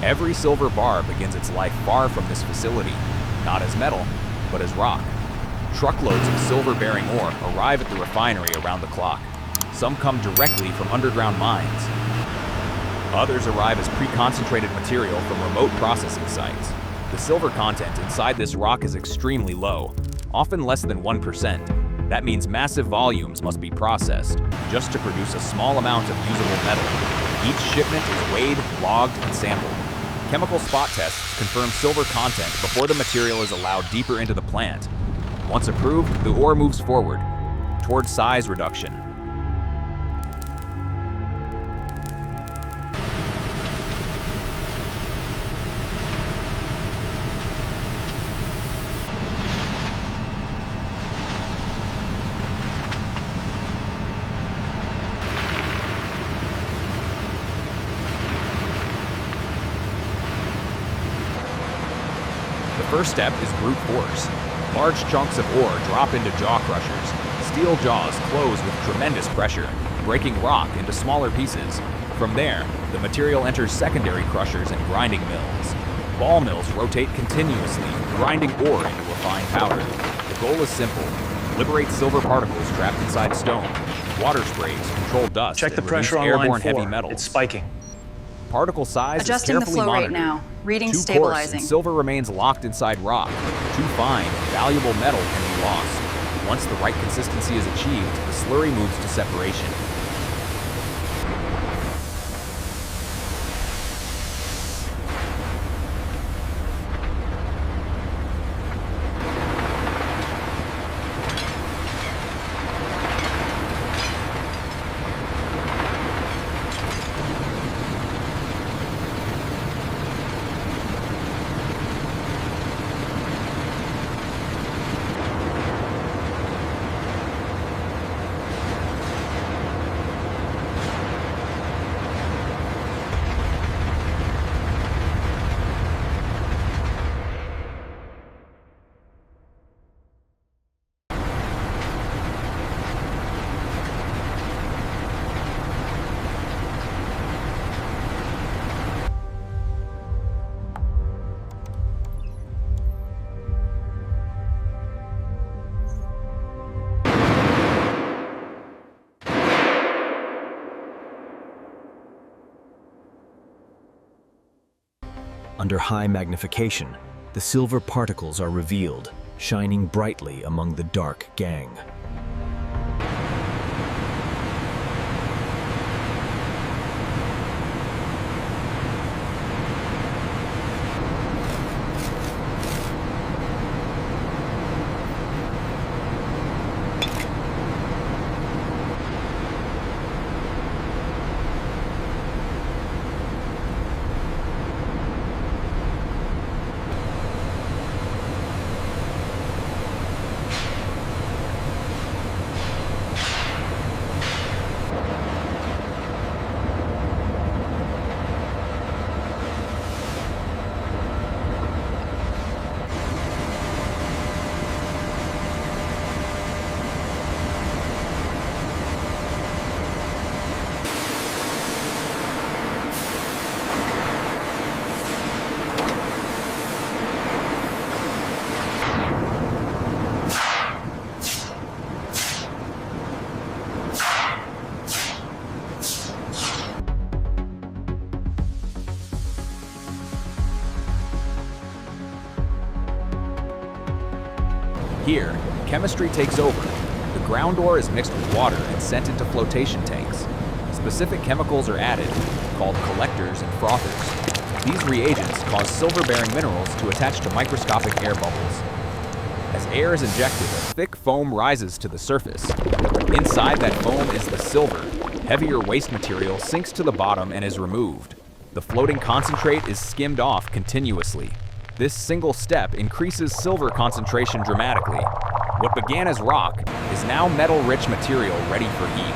Every silver bar begins its life far from this facility, not as metal, but as rock. Truckloads of silver-bearing ore arrive at the refinery around the clock. Some come directly from underground mines. Others arrive as pre-concentrated material from remote processing sites. The silver content inside this rock is extremely low, often less than 1%. That means massive volumes must be processed just to produce a small amount of usable metal. Each shipment is weighed, logged, and sampled. Chemical spot tests confirm silver content before the material is allowed deeper into the plant. Once approved, the ore moves forward, towards size reduction. The first step is brute force. Large chunks of ore drop into jaw crushers. Steel jaws close with tremendous pressure, breaking rock into smaller pieces. From there, the material enters secondary crushers and grinding mills. Ball mills rotate continuously, grinding ore into refined powder. The goal is simple: liberate silver particles trapped inside stone. Water sprays control dust. Check the and pressure reduce on line airborne 4. heavy metals. It's spiking. Particle size Adjusting is the carefully flow rate monitored. now. Reading Too coarse stabilizing. and silver remains locked inside rock. Too fine, valuable metal can be lost. Once the right consistency is achieved, the slurry moves to separation. Under high magnification, the silver particles are revealed, shining brightly among the dark gangue. Here, chemistry takes over. The ground ore is mixed with water and sent into flotation tanks. Specific chemicals are added, called collectors and frothers. These reagents cause silver-bearing minerals to attach to microscopic air bubbles. As air is injected, a thick foam rises to the surface. Inside that foam is the silver. Heavier waste material sinks to the bottom and is removed. The floating concentrate is skimmed off continuously. This single step increases silver concentration dramatically. What began as rock is now metal-rich material ready for heat.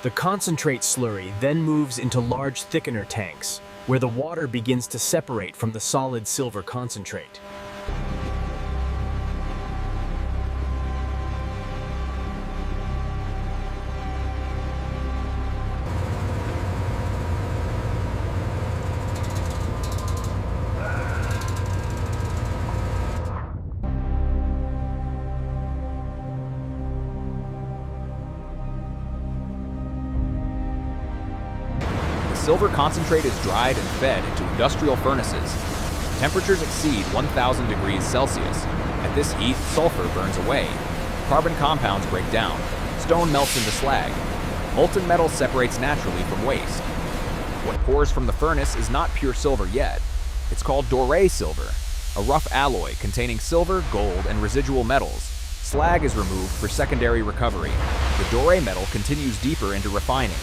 The concentrate slurry then moves into large thickener tanks, where the water begins to separate from the solid silver concentrate. Silver concentrate is dried and fed into industrial furnaces. Temperatures exceed 1,000 degrees Celsius. At this heat, sulfur burns away. Carbon compounds break down. Stone melts into slag. Molten metal separates naturally from waste. What pours from the furnace is not pure silver yet. It's called doré silver, a rough alloy containing silver, gold, and residual metals. Slag is removed for secondary recovery. The doré metal continues deeper into refining.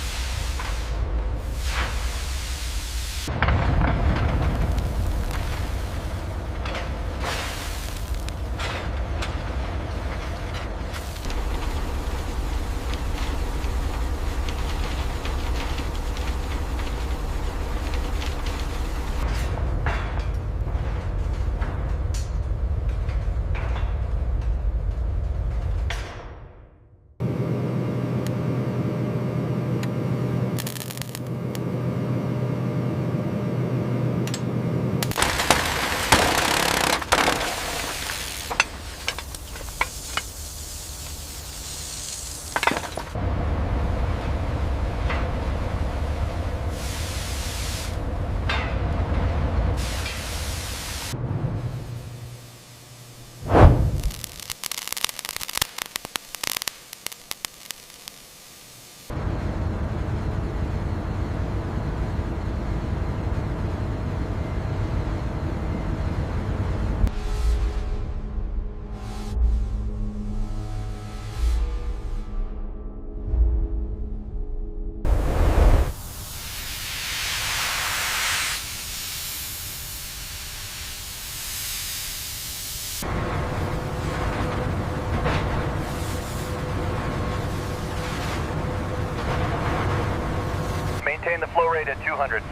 Maintain the flow rate at 200.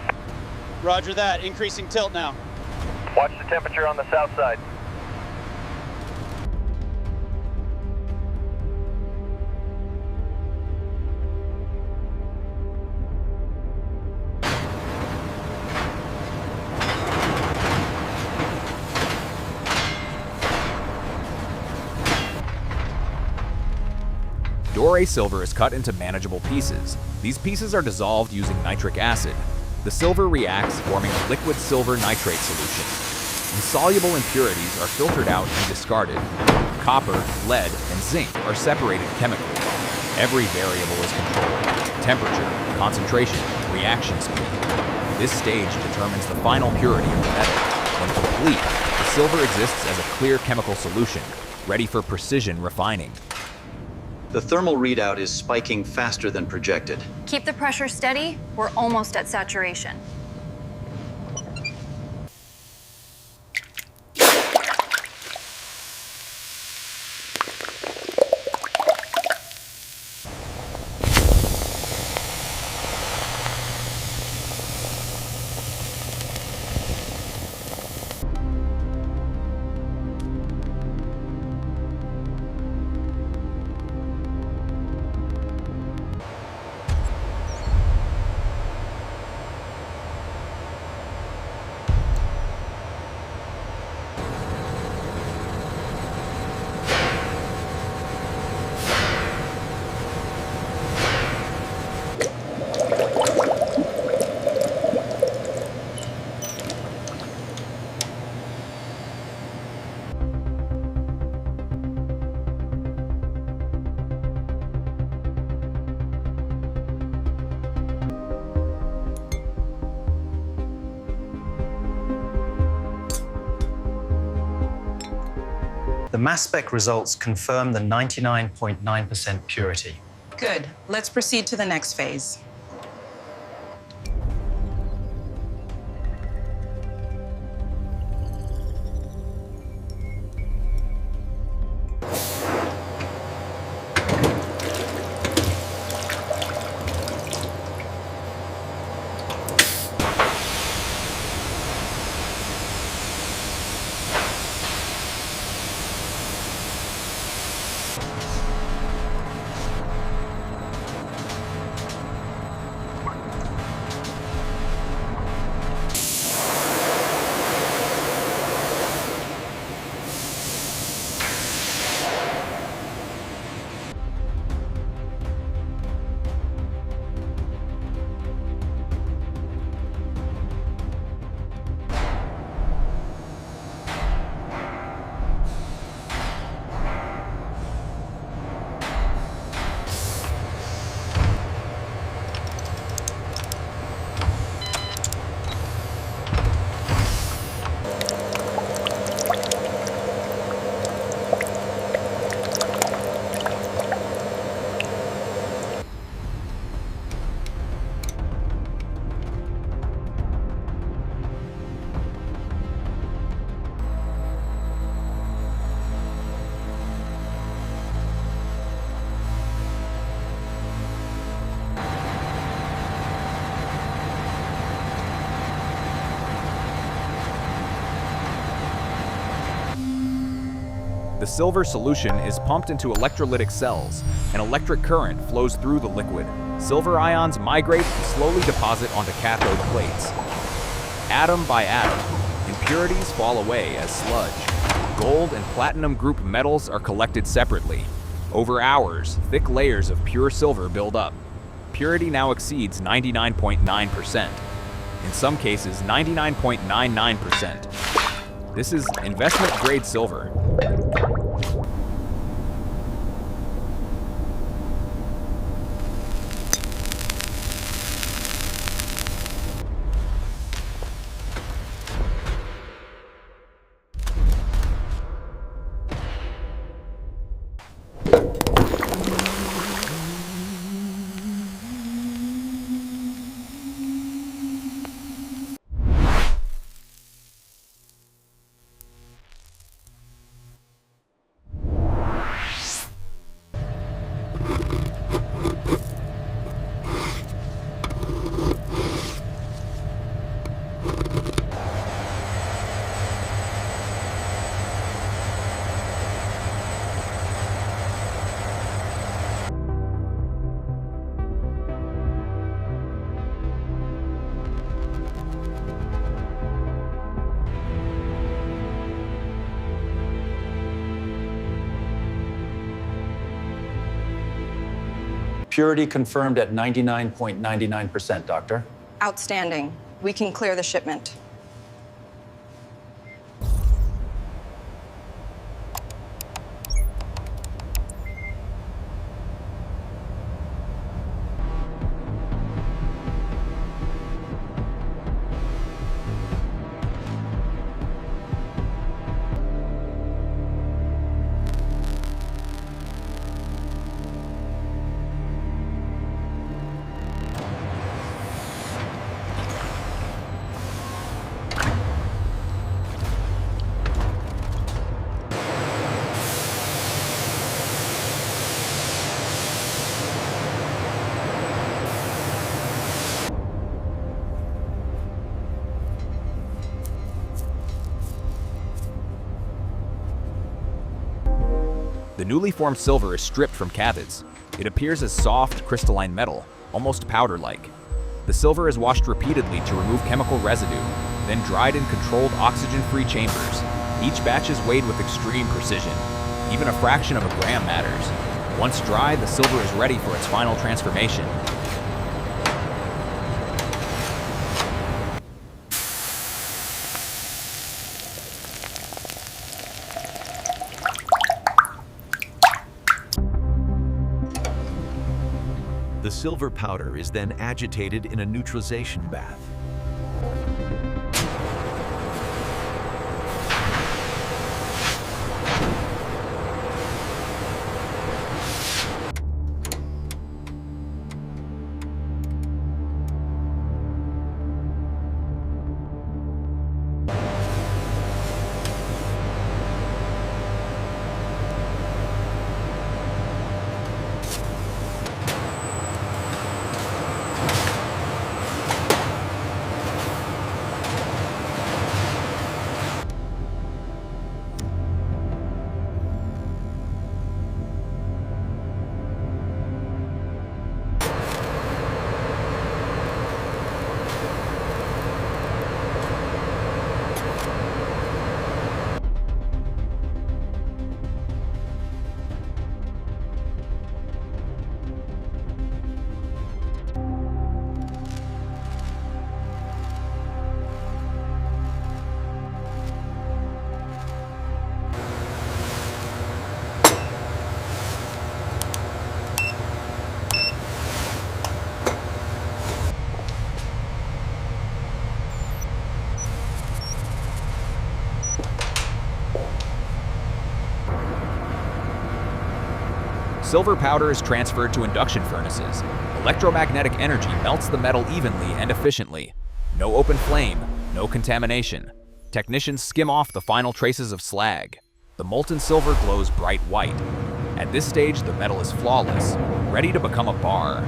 Roger that. Increasing tilt now. Watch the temperature on the south side. Doré silver is cut into manageable pieces. These pieces are dissolved using nitric acid. The silver reacts, forming a liquid silver nitrate solution. Insoluble impurities are filtered out and discarded. Copper, lead, and zinc are separated chemically. Every variable is controlled: temperature, concentration, reaction speed. This stage determines the final purity of the metal. When complete, the silver exists as a clear chemical solution, ready for precision refining. The thermal readout is spiking faster than projected. Keep the pressure steady. We're almost at saturation. The mass spec results confirm the 99.9% purity. Good. Let's proceed to the next phase. silver solution is pumped into electrolytic cells. An electric current flows through the liquid. Silver ions migrate and slowly deposit onto cathode plates. Atom by atom, impurities fall away as sludge. Gold and platinum group metals are collected separately. Over hours, thick layers of pure silver build up. Purity now exceeds 99.9%. In some cases, 99.99%. This is investment-grade silver. Purity confirmed at 99.99%, Doctor. Outstanding. We can clear the shipment. The newly formed silver is stripped from cathodes. It appears as soft, crystalline metal, almost powder-like. The silver is washed repeatedly to remove chemical residue, then dried in controlled oxygen-free chambers. Each batch is weighed with extreme precision. Even a fraction of a gram matters. Once dry, the silver is ready for its final transformation. The silver powder is then agitated in a neutralization bath. Silver powder is transferred to induction furnaces. Electromagnetic energy melts the metal evenly and efficiently. No open flame, no contamination. Technicians skim off the final traces of slag. The molten silver glows bright white. At this stage, the metal is flawless, ready to become a bar.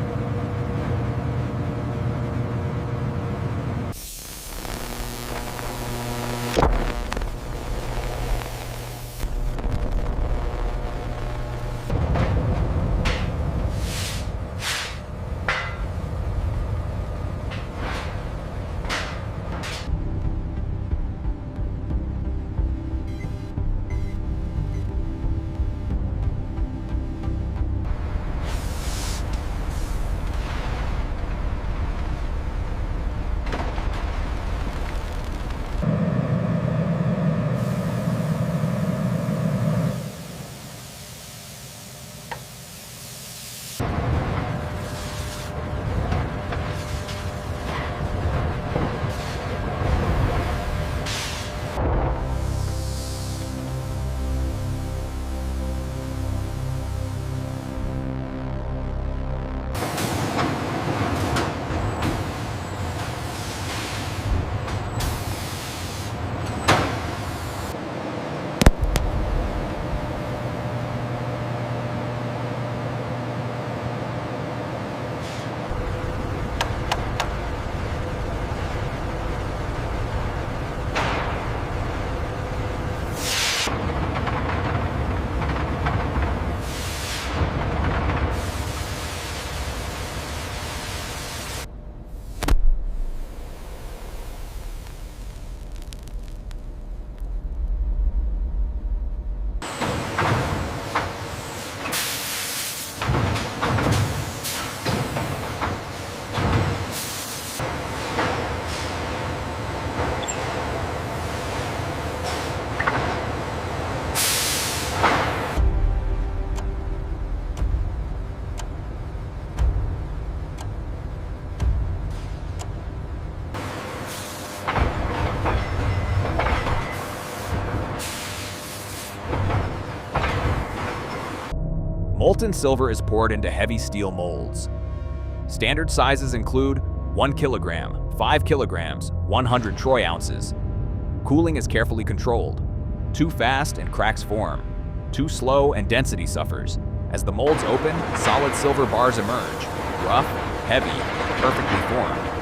Molten silver is poured into heavy steel molds. Standard sizes include 1 kilogram, 5 kilograms, 100 troy ounces. Cooling is carefully controlled. Too fast and cracks form. Too slow and density suffers. As the molds open, solid silver bars emerge. Rough, heavy, perfectly formed.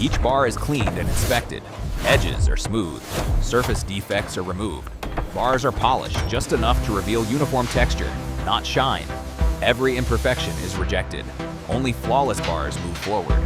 Each bar is cleaned and inspected. Edges are smooth. Surface defects are removed. Bars are polished just enough to reveal uniform texture, not shine. Every imperfection is rejected. Only flawless bars move forward.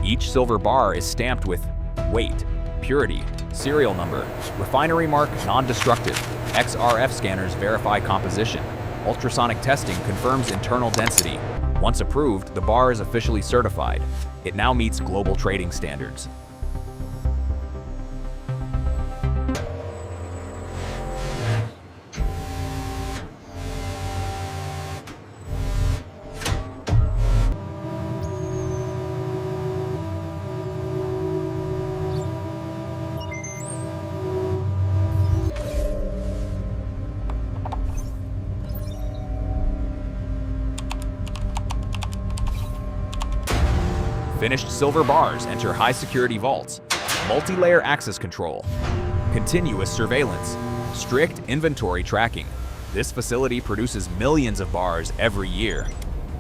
Each silver bar is stamped with weight, purity, serial number, refinery mark non-destructive. XRF scanners verify composition. Ultrasonic testing confirms internal density. Once approved, the bar is officially certified. It now meets global trading standards. Finished silver bars enter high-security vaults, multi-layer access control, continuous surveillance, strict inventory tracking. This facility produces millions of bars every year.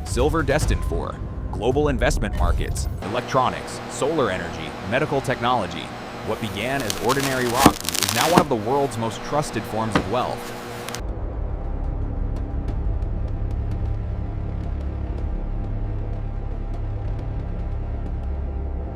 Silver destined for global investment markets, electronics, solar energy, medical technology. What began as ordinary rock is now one of the world's most trusted forms of wealth.